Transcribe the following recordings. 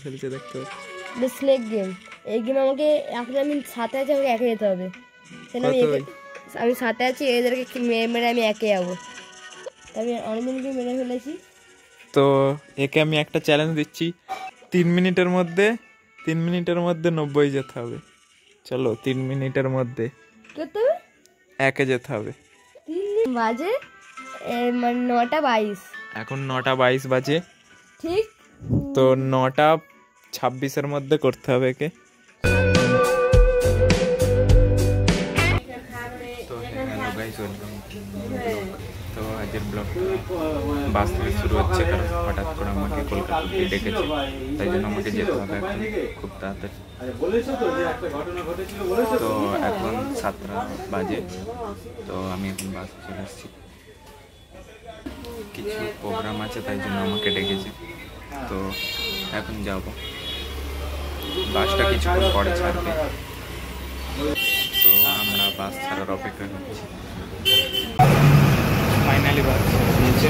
খেলছে দেখতে পাচ্ছি। Snake game. এই গেম আমাকে এখন আমি সাথে আছি, আমাকে একে যেতে হবে। আমি সাথে আছি, এদেরকে মেরে মেরে আমি একে যাবো। আমি অনেকজনকে মেরে ফেলেছি। তো একে আমি একটা চ্যালেঞ্জ দিচ্ছি, 3 মিনিটের মধ্যে 90 যেতে হবে। চলো 3 মিনিটের মধ্যে একে যেতে হবে। বাজে মানে 9:22। এখন 9:22 বাজে। ঠিক। তো 9:26 মধ্যে করতে হবে একে। তো হ্যালো গাইস, ওয়েলকাম। তো আজকের ব্লগ বাস থেকে শুরু হচ্ছে, কারণ হঠাৎ করে আমাকে কলকাতা ডেকেছে, তাই জন্য আমাকে যেতে হবে এখন খুব তাড়াতাড়ি। তো এখন 7টা বাজে। তো আমি এখন বাস চলে আসছি, কিছু প্রোগ্রাম আছে তাই জন্য আমাকে ডেকেছে। তো এখন যাব, বাসটা কিছুক্ষণ পরে ছাড়বে। তো আমরা বাস ছাড়ার অপেক্ষা করছি। ফাইনালি বাস নিচে।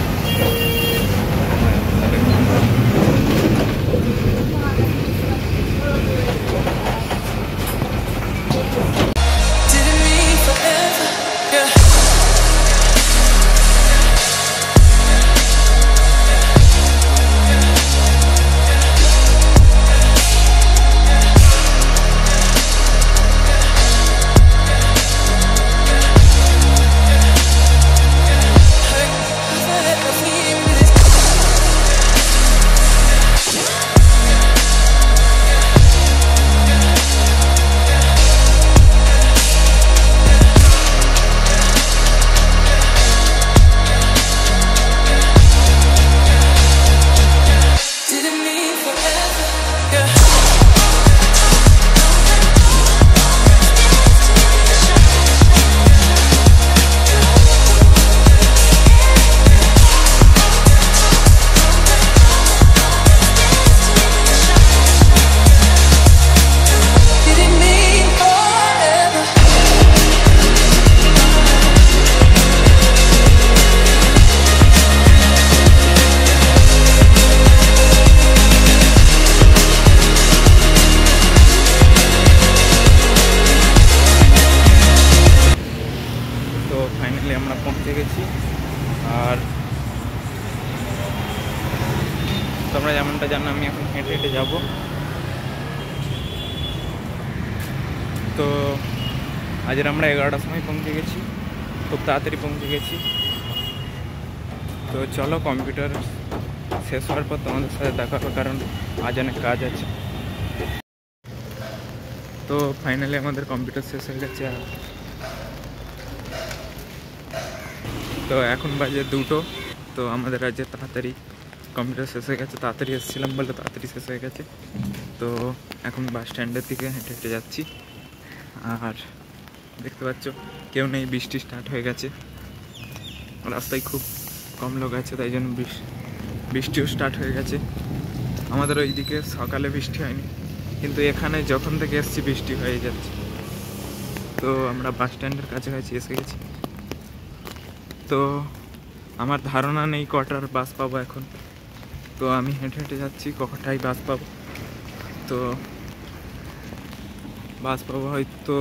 আমরা পৌঁছে গেছি। আর তোমরা যেমনটা জানো, আমি এখন হেঁটে হেঁটে যাব। তো আজের আমরা 11টার সময় পৌঁছে গেছি, খুব তাড়াতাড়ি পৌঁছে গেছি। তো চলো, কম্পিউটার শেষ হওয়ার পর তোমাদের সাথে দেখা হবে, কারণ আজ অনেক কাজ আছে। তো ফাইনালি আমাদের কম্পিউটার শেষ হয়ে গেছে। তো এখন বাজে 2টো। তো আমাদের আজকে তাড়াতাড়ি কম্পিউটার শেষ হয়ে গেছে, তাড়াতাড়ি এসেছিলাম বলে তাড়াতাড়ি শেষ হয়ে গেছে। তো এখন বাস স্ট্যান্ডের দিকে হেঁটে হেঁটে যাচ্ছি। আর দেখতে পাচ্ছ কেউ নেই, বৃষ্টি স্টার্ট হয়ে গেছে। রাস্তায় খুব কম লোক আছে, তাই জন্য বৃষ্টিও স্টার্ট হয়ে গেছে। আমাদের ওই দিকে সকালে বৃষ্টি হয়নি, কিন্তু এখানে যখন থেকে এসেছি বৃষ্টি হয়ে যাচ্ছে। তো আমরা বাস স্ট্যান্ডের কাছাকাছি এসে গেছি। তো আমার ধারণা নেই কটার বাস পাবো এখন। তো আমি হেঁটে হেঁটে যাচ্ছি, কটায় বাস পাবো। তো বাস পাবো হয়তো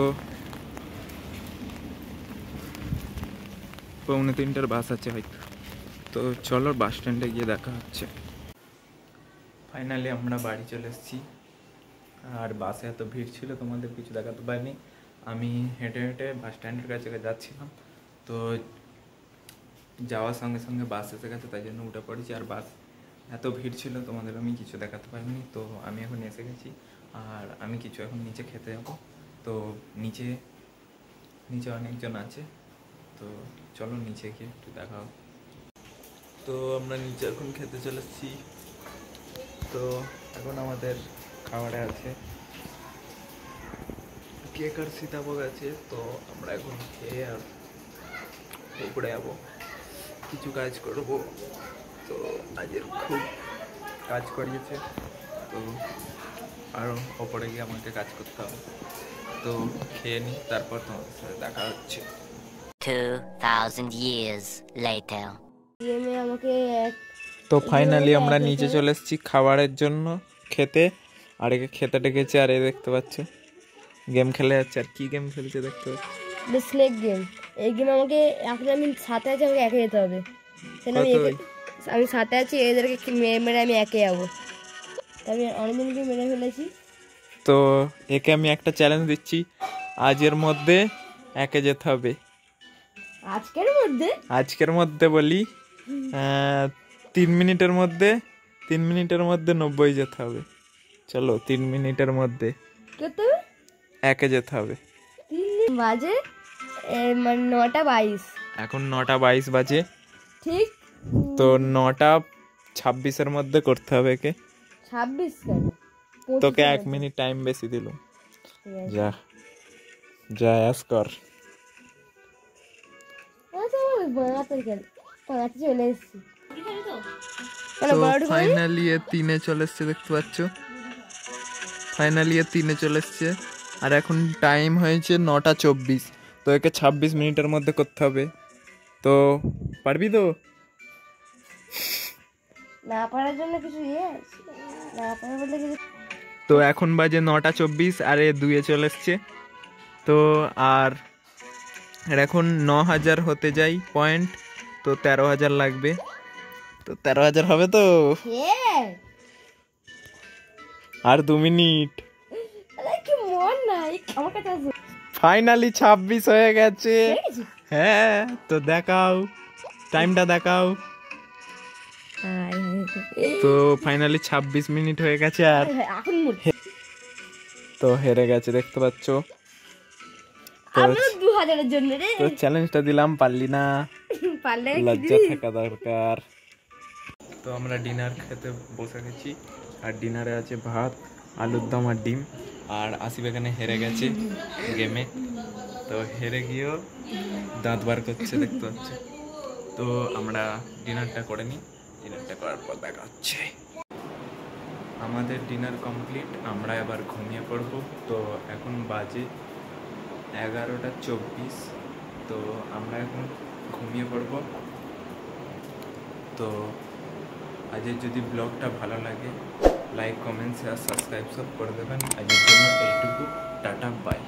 2:45 বাস আছে হয়তো। তো চলো বাস স্ট্যান্ডে গিয়ে দেখা হচ্ছে। ফাইনালি আমরা বাড়ি চলে এসেছি। আর বাসে এত ভিড় ছিল তোমাদের কিছু দেখাতে পারিনি। আমি হেঁটে হেঁটে বাস স্ট্যান্ডের কাছে যাচ্ছিলাম। তো যাওয়ার সঙ্গে সঙ্গে বাস এসে গেছে, তাই জন্য উঠে পড়েছি। আর বাস এত ভিড় ছিল তোমাদের আমি কিছু দেখাতে পারিনি। তো আমি এখন এসে গেছি, আর আমি কিছু এখন নিচে খেতে যাবো। তো নিচে অনেকজন আছে, তো চলো নিচে গিয়ে একটু দেখা হবে। তো আমরা নিচে এখন খেতে চলে এসেছি। তো এখন আমাদের খাবারে আছে কেক আর সীতাভোগ আছে। তো আমরা এখন খেয়ে আর উপরে যাবো, কিছু কাজ করব। তো আজের খুব কাজ করিয়েছে, তো আরও ওপরে গিয়ে আমাকে কাজ করতে হবে। তো খেয়ে নিই, তারপর তোমাদের সাথে দেখা হচ্ছে। 2000 years later. তো ফাইনালি আমরা নিচে চলে এসেছি খাবারের জন্য খেতে। আর একে খেতে ডেকেছে, আর এ দেখতে পাচ্ছ গেম খেলে যাচ্ছে। আর কি গেম খেলছে দেখতে পাচ্ছ? Snake game. এই গেম আমাকে এখন আমি 7-এ আছি, আমাকে একে যেতে হবে। সেখানে আমি 7-এ আছি, এদেরকে মেরে মেরে আমি একে যাবো। আমি অনেকজনকে মেরে ফেলেছি। তো একে আমি একটা চ্যালেঞ্জ দিচ্ছি, আজের মধ্যে একে যেতে হবে। আজকের মধ্যে বলি 3 মিনিটের মধ্যে 90 যেতে হবে। চলো 3 মিনিটের মধ্যে একে যেতে হবে। বাজে মানে 9:22। এখন 9:22 বাজে, ঠিক। তো 9:26 মধ্যে করতে হবে একে। 26 কেন? তোকে 1 মিনিট টাইম বেশি দিল। যা যা অ্যাস কর। ফাইনালি এ 3-এ চলে এসছে, দেখতে পাচ্ছ? ফাইনালি এ 3-এ চলে এসছে। আর এখন টাইম হয়েছে 9:24। তো একে 26 মিনিটের মধ্যে করতে হবে। তো পারবি তো? না পারার জন্য কিছু না পারার বলতে কিছু। তো এখন বাজে 9:24 আর এ 2-এ চলে এসছে। তো আর এখন 9,000 হতে যাই পয়েন্ট, তো 13,000 লাগবে। তো 13,000 হবে তো? আর 2 মিনিট। ফাইনালি 26 হয়ে গেছে। হ্যাঁ, তো দেখাও টাইমটা, দেখাও। তো ফাইনালি 26 মিনিট হয়ে গেছে। আর তো হেরে গেছে, দেখতে পাচ্ছ? তো চ্যালেঞ্জটা দিলাম, পারলি না, লজ্জা থাকা দরকার। তো আমরা ডিনার খেতে বসে গেছি। আর ডিনারে আছে ভাত, আলুর দম আর ডিম। আর আসিফ এখানে হেরে গেছে গেমে, তো হেরে গিয়েও দাঁত বার করছে, দেখতে পাচ্ছ? তো আমরা ডিনারটা করে নিই, ডিনারটা করার পর দেখা হচ্ছে। আমাদের ডিনার কমপ্লিট, আমরা এবার ঘুমিয়ে পড়বো। তো এখন বাজে 11:24। তো আমরা এখন ঘুমিয়ে পড়বো। তো আজের যদি ব্লগটা ভালো লাগে, লাইক, কমেন্ট, শেয়ার, সাবস্ক্রাইব সব করে দেবেন। আজের জন্য এইটুকু, টাটা, বাই।